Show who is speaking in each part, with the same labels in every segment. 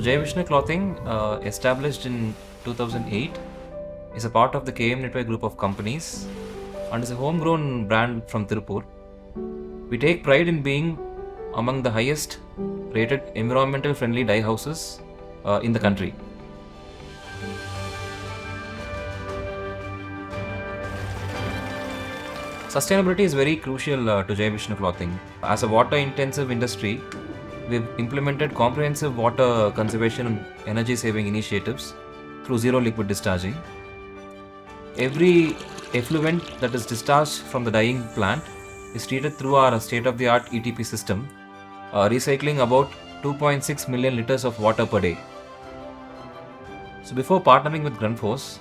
Speaker 1: So Jeyavishnu Clothing, established in 2008, is a part of the KM Network group of companies and is a homegrown brand from Tirupur. We take pride in being among the highest rated environmental friendly dye houses in the country. Sustainability is very crucial to Jeyavishnu Clothing. As a water intensive industry, we've implemented comprehensive water conservation and energy saving initiatives through zero liquid discharging. Every effluent that is discharged from the dyeing plant is treated through our state of the art ETP system, recycling about 2.6 million liters of water per day. So before partnering with Grundfos,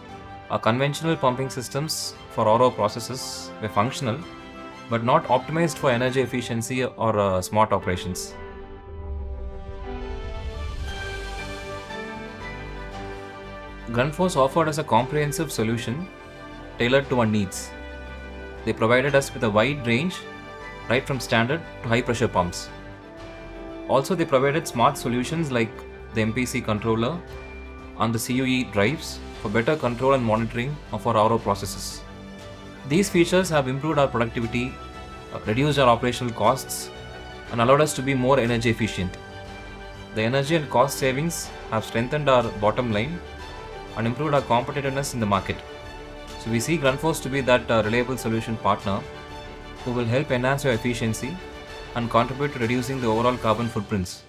Speaker 1: our conventional pumping systems for RO processes were functional but not optimized for energy efficiency or smart operations. Grundfos offered us a comprehensive solution tailored to our needs. They provided us with a wide range, right from standard to high pressure pumps. Also, they provided smart solutions like the MPC controller and the CUE drives for better control and monitoring of our RO processes. These features have improved our productivity, reduced our operational costs, and allowed us to be more energy efficient. The energy and cost savings have strengthened our bottom line and improved our competitiveness in the market. So we see Grundfos to be that reliable solution partner who will help enhance your efficiency and contribute to reducing the overall carbon footprints.